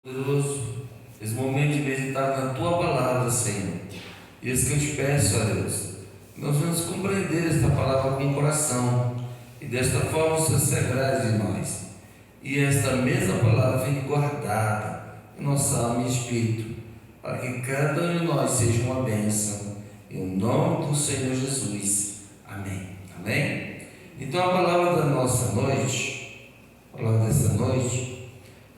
Poderoso, esse momento de meditar na tua palavra, Senhor. E isso que eu te peço, ó Deus, nós vamos compreender esta palavra com o coração e desta forma o Senhor se agrade de nós. E esta mesma palavra fique guardada em nossa alma e espírito, para que cada um de nós seja uma bênção. Em nome do Senhor Jesus. Amém. Amém? Então a palavra da nossa noite, a palavra dessa noite,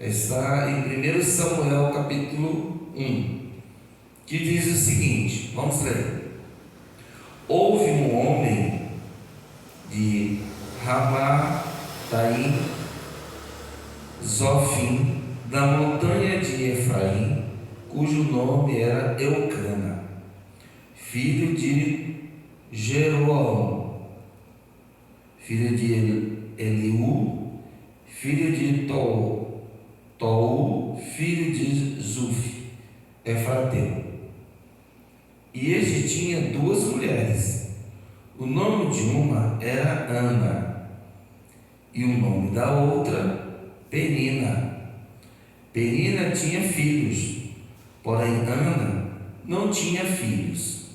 está em 1 Samuel capítulo 1, que diz o seguinte, vamos ler. Houve um homem de Ramataim, Zofim, da montanha de Efraim, cujo nome era Eucana, filho de Jeroão, filho de Eliú, filho de Tou, filho de Zuf, Efrateu. E este tinha duas mulheres. O nome de uma era Ana, e o nome da outra, Penina. Penina tinha filhos, porém Ana não tinha filhos.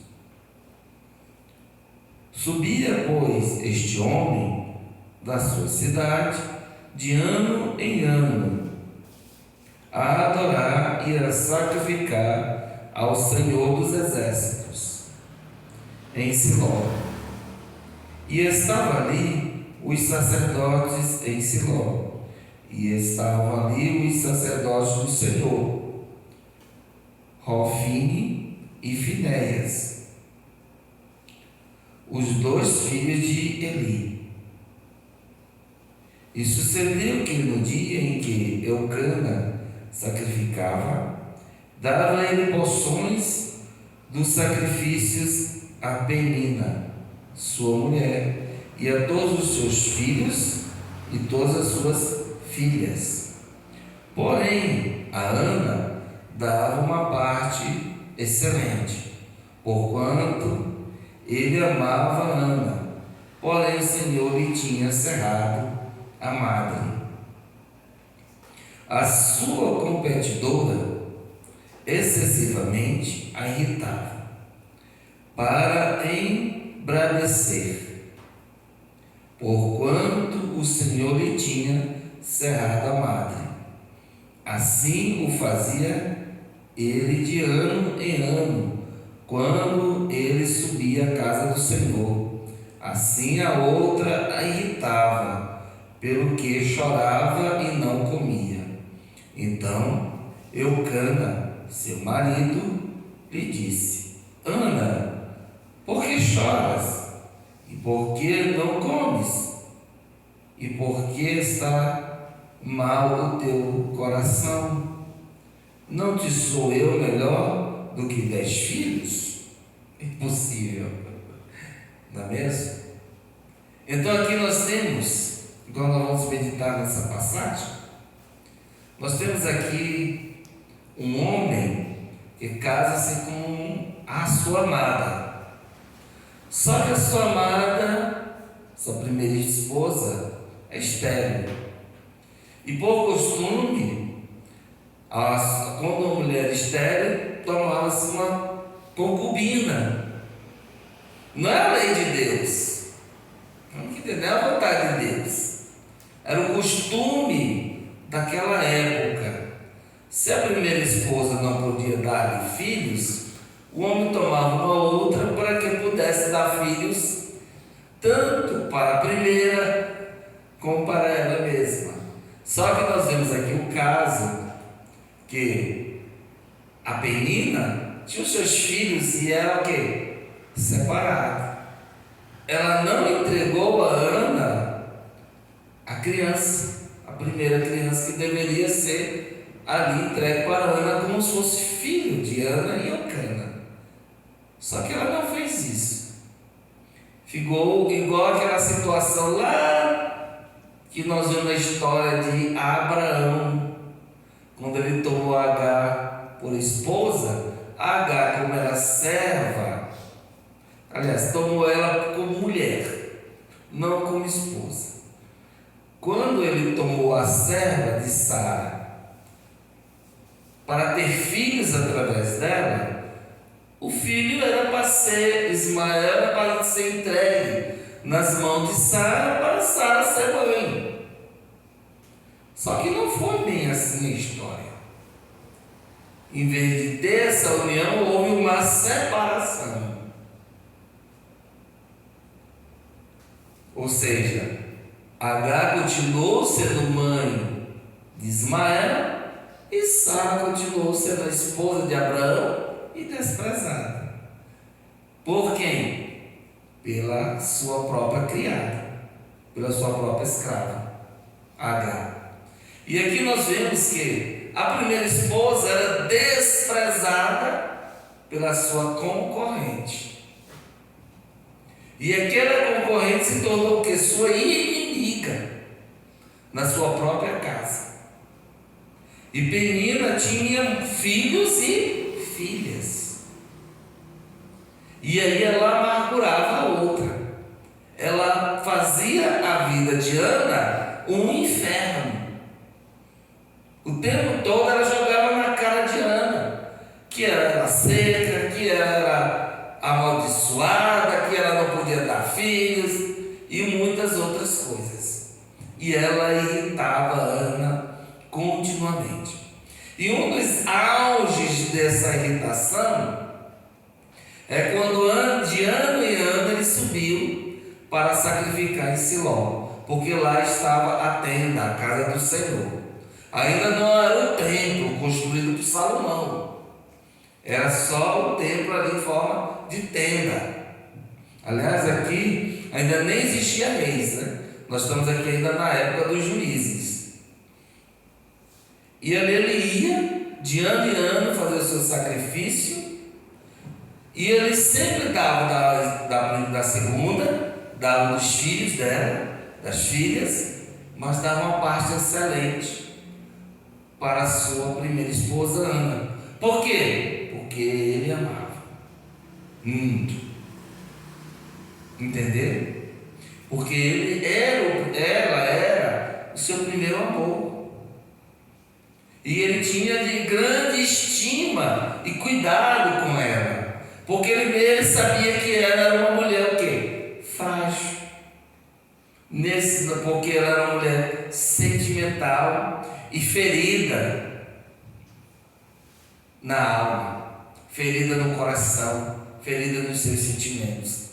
Subia, pois, este homem da sua cidade, de ano em ano, a adorar e a sacrificar ao Senhor dos Exércitos, em Siló. E estavam ali os sacerdotes em Siló, e estavam ali os sacerdotes do Senhor, Hofni e Finéias, os dois filhos de Eli. E sucedeu que no dia em que Eucana sacrificava, dava ele porções dos sacrifícios a Penina, sua mulher, e a todos os seus filhos e todas as suas filhas. Porém, a Ana dava uma parte excelente, porquanto ele amava Ana, porém o Senhor lhe tinha cerrado a madre. A sua competidora excessivamente a irritava, para embradecer, porquanto o Senhor lhe tinha cerrado a madre. Assim o fazia ele de ano em ano, quando ele subia à casa do Senhor. Assim a outra a irritava, pelo que chorava e não comia. Então Eucana, seu marido, lhe disse: Ana, por que choras? E por que não comes? E por que está mal o teu coração? Não te sou eu melhor do que 10 filhos? Impossível, não é mesmo? Então aqui nós temos, quando nós vamos meditar nessa passagem, nós temos aqui um homem que casa-se com a sua amada. Só que a sua amada, sua primeira esposa, é estéril. E por costume, quando uma mulher estéril, tomava-se uma concubina. Não é a lei de Deus, não é a vontade de Deus. Era o costume daquela época. Se a primeira esposa não podia dar-lhe filhos, o homem tomava uma outra para que pudesse dar filhos tanto para a primeira como para ela mesma. Só que nós vemos aqui o caso que a Penina tinha os seus filhos e era o quê? Separada. Ela não entregou a Ana a criança, a primeira criança, que deveria ser ali entregue para Ana como se fosse filho de Ana e Eucana. Só que ela não fez isso. Ficou igual aquela situação lá que nós vemos na história de Abraão, quando ele tomou Agar por esposa. Agar, como era serva, aliás, tomou ela como mulher, não como esposa. Quando ele tomou a serva de Sara para ter filhos através dela, o filho era para ser, Ismael era para ser entregue nas mãos de Sara, para Sara ser mãe. Só que não foi bem assim a história. Em vez de ter essa união, houve uma separação. Ou seja, Agar continuou sendo mãe de Ismael e Sara continuou sendo a esposa de Abraão e desprezada. Por quem? Pela sua própria criada, pela sua própria escrava, Agar. E aqui nós vemos que a primeira esposa era desprezada pela sua concorrente. E aquela concorrente se tornou o que? Sua inimiga na sua própria casa. E Penina tinha filhos e filhas. E aí ela amargurava a outra. Ela fazia a vida de Ana um inferno. O tempo todo ela jogava na cara de Ana que ela era seca, que ela era amaldiçoada, que ela não podia dar filhos e muitas outras coisas. E ela irritava Ana continuamente. E um dos auges dessa irritação é quando de ano em ano ele subiu para sacrificar em Siló, porque lá estava a tenda, a casa do Senhor. Ainda não era o templo construído por Salomão, era só o templo ali em forma de tenda. Aliás, aqui ainda nem existia reis, né? Nós estamos aqui ainda na época dos juízes. E ali ele ia de ano em ano fazer o seu sacrifício, e ele sempre dava da segunda, dava dos filhos dela, das filhas, mas dava uma parte excelente para a sua primeira esposa Ana. Por quê? Porque ele amava muito. Entendeu? Porque ela era o seu primeiro amor. E ele tinha de grande estima e cuidado com ela. Porque ele sabia que ela era uma mulher o quê? Frágil. Porque ela era uma mulher sentimental e ferida na alma, ferida no coração, ferida nos seus sentimentos.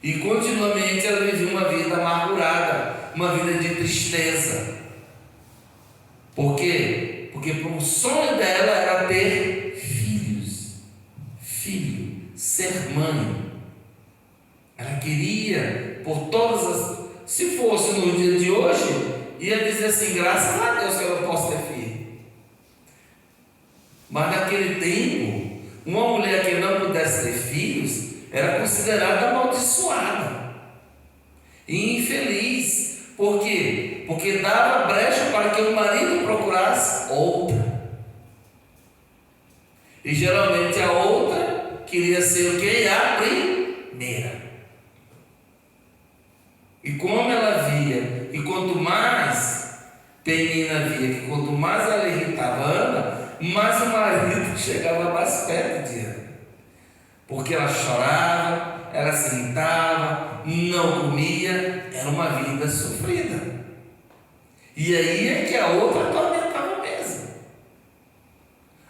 E continuamente ela vivia uma vida amargurada, uma vida de tristeza. Por quê? Porque o sonho dela era ter filhos, ser mãe. Ela queria, por todas as... Se fosse no dia de hoje, ia dizer assim, graças a Deus que eu não posso ter filho. Mas naquele tempo, uma mulher que não pudesse ter filhos era considerada amaldiçoada e infeliz. Por quê? Porque dava brecha para que o marido procurasse outra. E geralmente a outra queria ser o quê? A primeira. E como ela via, e quanto mais Penina via, que quanto mais ela irritava Ana, mais o marido chegava mais perto de Ana. Porque ela chorava, ela se irritava, não comia, era uma vida sofrida. E aí é que a outra atormentava mesmo.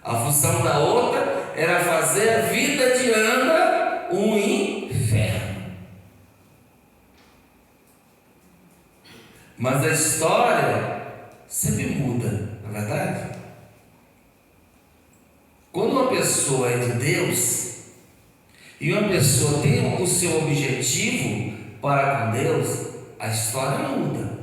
A função da outra era fazer a vida de Ana um inferno. Mas a história sempre muda, não é verdade? Quando uma pessoa é de Deus e uma pessoa tem o seu objetivo para com Deus, a história muda.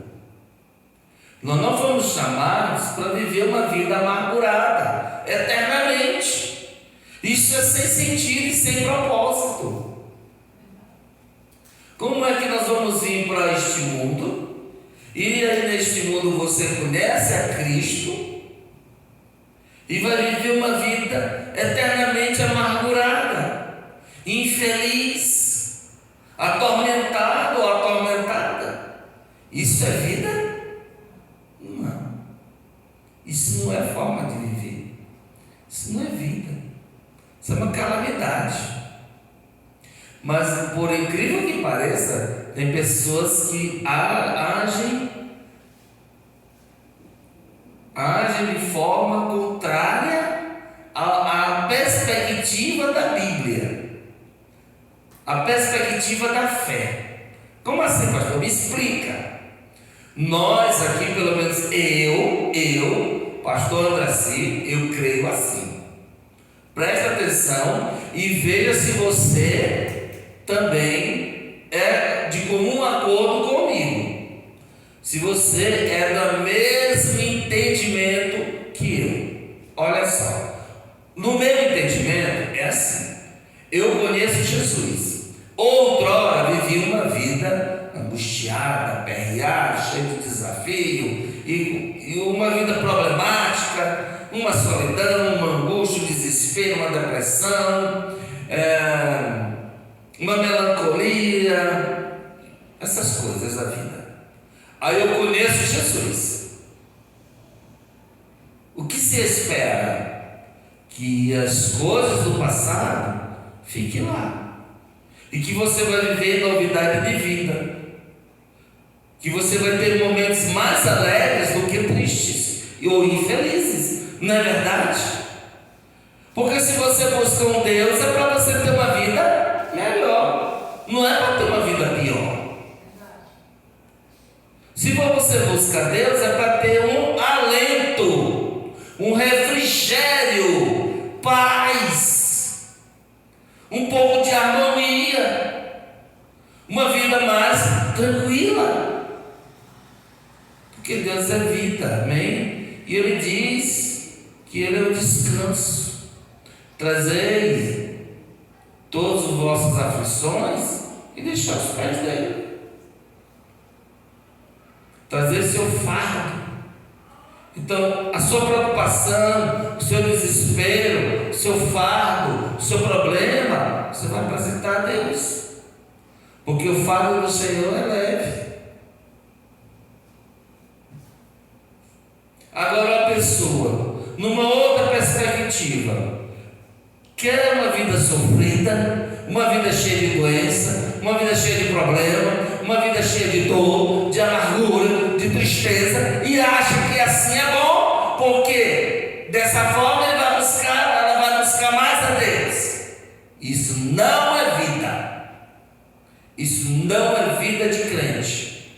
Nós não fomos chamados para viver uma vida amargurada eternamente. Isso é sem sentido e sem propósito. Como é que nós vamos vir para este mundo? E aí neste mundo você conhece a Cristo e vai viver uma vida eternamente amargurada, infeliz, atormentado ou atormentada. Isso é vida? Não. Isso não é forma de viver. Isso não é vida. Isso é uma calamidade. Mas, por incrível que pareça, tem pessoas que agem de forma contrária à perspectiva da Bíblia, à perspectiva da fé. Como assim, pastor? Me explica. Nós aqui, pelo menos eu, pastor Andraci, eu creio assim. Preste atenção e veja se você também é de comum acordo comigo. Se você é do mesmo entendimento que eu. Olha só, no meu entendimento é assim: eu conheço Jesus. Outrora vivi uma vida angustiada, aperreada, cheia de desafio, e uma vida problemática, uma solidão, uma angústia, um desespero, uma depressão, uma melancolia, essas coisas da vida. Aí eu conheço Jesus. O que se espera? Que as coisas do passado fiquem lá, e que você vai viver novidade de vida, que você vai ter momentos mais alegres do que tristes ou infelizes, não é verdade? Porque se você busca um Deus, é para você ter uma vida melhor, não é para ter uma vida pior. Se você busca Deus, é para ter um alento, um refrigério, paz, um pouco de harmonia, uma vida mais tranquila. Porque Deus é vida, amém? E Ele diz que Ele é o descanso. Trazei todas as vossas aflições e deixar os pés dele. Trazer seu fardo. Então, a sua preocupação, o seu desespero, o seu fardo, o seu problema, você vai apresentar a Deus, porque o fardo do Senhor é leve. Agora, a pessoa, numa outra perspectiva, quer uma vida sofrida, uma vida cheia de doença, uma vida cheia de problema, uma vida cheia de dor, de amargura, de tristeza, e acha que assim é bom, porque dessa forma ela vai buscar mais a Deus. Isso não é vida. Isso não é vida de crente.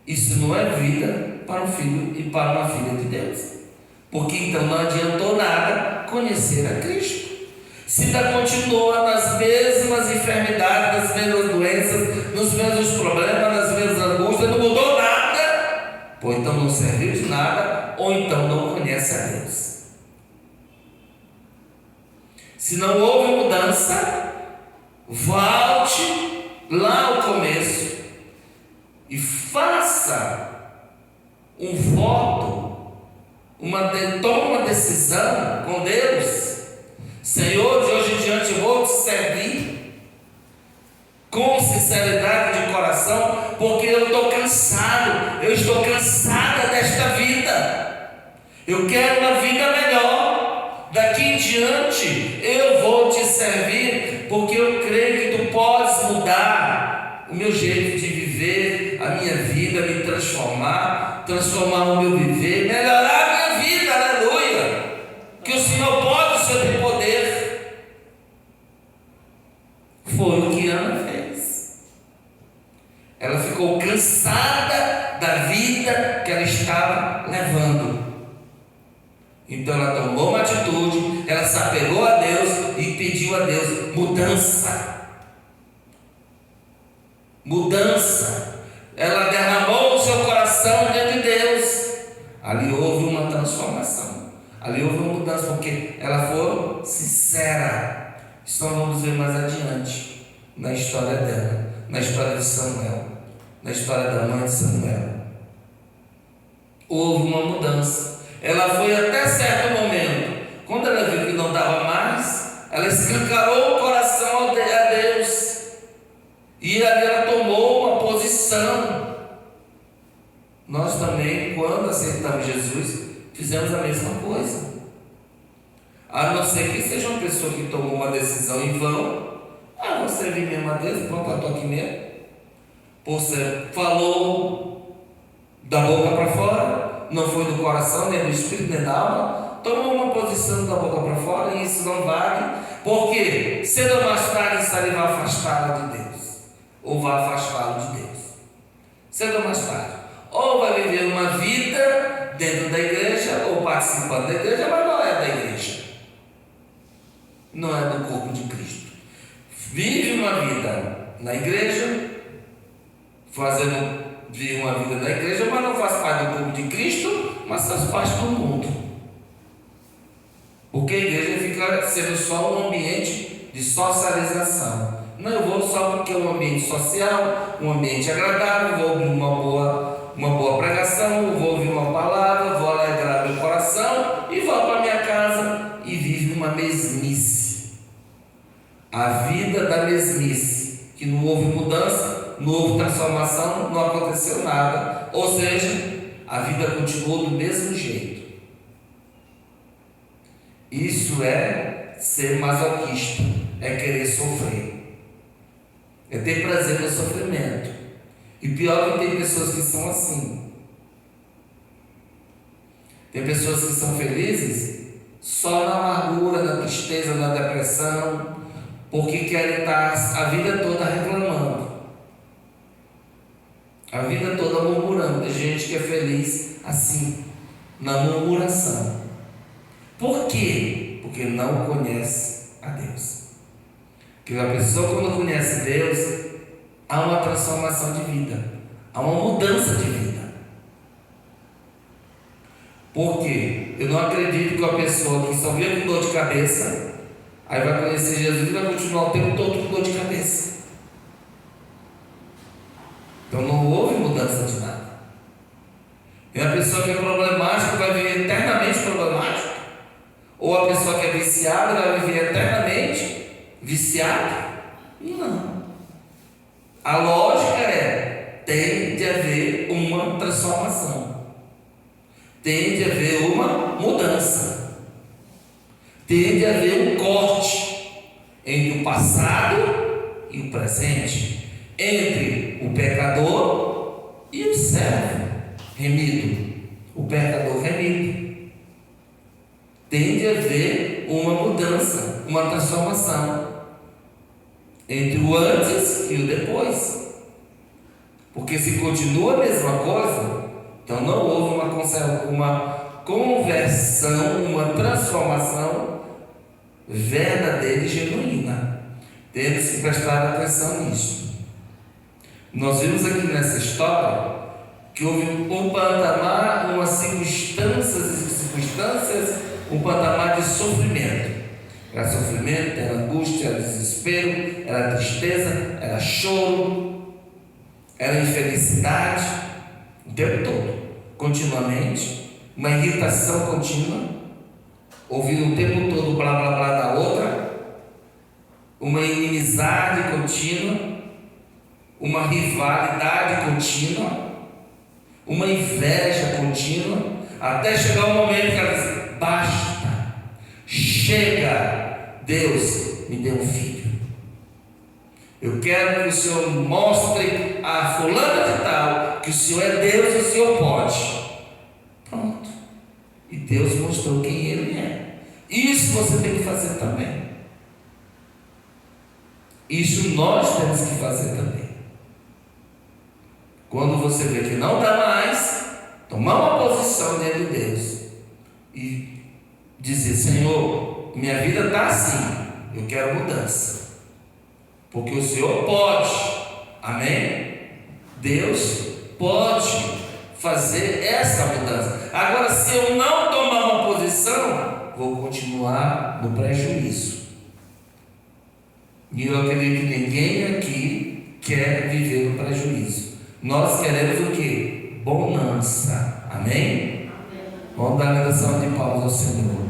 Isso não é vida para um filho e para uma filha de Deus. Porque então não adiantou nada conhecer a Cristo. Se ainda continua nas mesmas enfermidades, nas mesmas doenças, nos mesmos problemas, nas mesmas angústias, não mudou nada, ou então não serviu de nada, ou então não conhece a Deus. Se não houve mudança, volte lá ao começo e faça um voto, tome uma decisão com Deus. Senhor, de hoje em diante eu vou te servir com sinceridade de coração, porque eu estou cansado, eu estou cansada desta vida, eu quero uma vida melhor. Daqui em diante eu vou te servir, porque eu creio que tu podes mudar o meu jeito de viver, a minha vida, me transformar o meu viver, melhorar a minha vida, aleluia. Que o Senhor pode, o Senhor tem poder. Foi o que Ana fez. Ela ficou cansada da vida que ela estava levando. Então ela tomou uma atitude, ela se apegou a Deus e pediu a Deus mudança. Mudança. Ela derramou o seu coração diante de Deus. Ali houve uma transformação. Ali houve uma mudança, porque ela foi sincera. Isso nós vamos ver mais adiante na história dela, na história de Samuel, na história da mãe de Samuel. Houve uma mudança. Ela foi até certo momento. Quando ela viu que não dava mais, ela escancarou o coração a Deus. E ali ela tomou uma posição. Nós também, quando aceitamos Jesus, fizemos a mesma coisa. A não ser que seja uma pessoa que tomou uma decisão em vão. Vou servir mesmo a Deus, pronto, eu estou aqui mesmo. Você falou da boca para fora, não foi do coração, nem do espírito, nem da alma. Tomou uma posição da boca para fora e isso não vale, porque cedo ou mais tarde isso ali vai afastá-lo de Deus, ou vai afastá-lo de Deus. Cedo ou mais tarde, ou vai viver uma vida dentro da igreja, ou participando da igreja, mas não é da igreja, não é do corpo de Cristo. Vive uma vida na igreja, vive uma vida na igreja, mas não faz parte do corpo de Cristo, mas faz parte do mundo. Porque a igreja fica sendo só um ambiente de socialização. Não, eu vou só porque é um ambiente social, um ambiente agradável, vou ouvir uma boa pregação, vou ouvir uma palavra, vou alegrar meu coração e volto para minha casa e vive uma mesmice. A vida da mesmice, que não houve mudança, não houve transformação, não aconteceu nada. Ou seja, a vida continuou do mesmo jeito. Isso é ser masoquista, é querer sofrer, é ter prazer no sofrimento. E pior que tem pessoas que são assim. Tem pessoas que são felizes só na amargura, na tristeza, na depressão, porque querem estar a vida toda reclamando, a vida toda murmurando. Tem gente que é feliz assim, na murmuração. Por quê? Porque não conhece a Deus. Porque a pessoa, quando conhece Deus, há uma transformação de vida, há uma mudança de vida. Por quê? Eu não acredito que uma pessoa que só vive com dor de cabeça, aí vai conhecer Jesus e vai continuar o tempo todo com dor de cabeça. Então não houve mudança de nada. E a pessoa que é problemática vai viver eternamente problemática. Ou a pessoa que é viciada vai viver eternamente viciada? Não. A lógica tem de haver uma transformação, tem de haver uma mudança, tem de haver um corte entre o passado e o presente, entre o pecador e o servo remido, o pecador remido. Tem de haver uma mudança, uma transformação entre o antes e o depois. Porque se continua a mesma coisa, então não houve uma conversão, uma transformação verdadeira e genuína. Temos que prestar atenção nisso. Nós vimos aqui nessa história que houve um patamar, umas circunstâncias, um patamar de sofrimento. Era sofrimento, era angústia, era desespero, era tristeza, era choro, era infelicidade, o tempo todo, continuamente, uma irritação contínua, ouvindo o tempo todo blá blá blá da outra, uma inimizade contínua, uma rivalidade contínua, uma inveja contínua, até chegar um momento que ela diz: basta, chega, Deus me deu um filho. Eu quero que o Senhor mostre a fulana de tal que o Senhor é Deus e o Senhor pode. Pronto. E Deus mostrou quem Ele é. Isso você tem que fazer também. Isso nós temos que fazer também. Quando você vê que não dá mais, tomar uma posição diante de Deus e dizer: Senhor, minha vida está assim, eu quero mudança, porque o Senhor pode. Amém? Deus pode fazer essa mudança. Agora, se eu não tomar uma posição, vou continuar no prejuízo. E eu acredito que ninguém aqui quer viver no prejuízo. Nós queremos o quê? Bonança. Amém? Vamos dar a oração de palmas ao Senhor.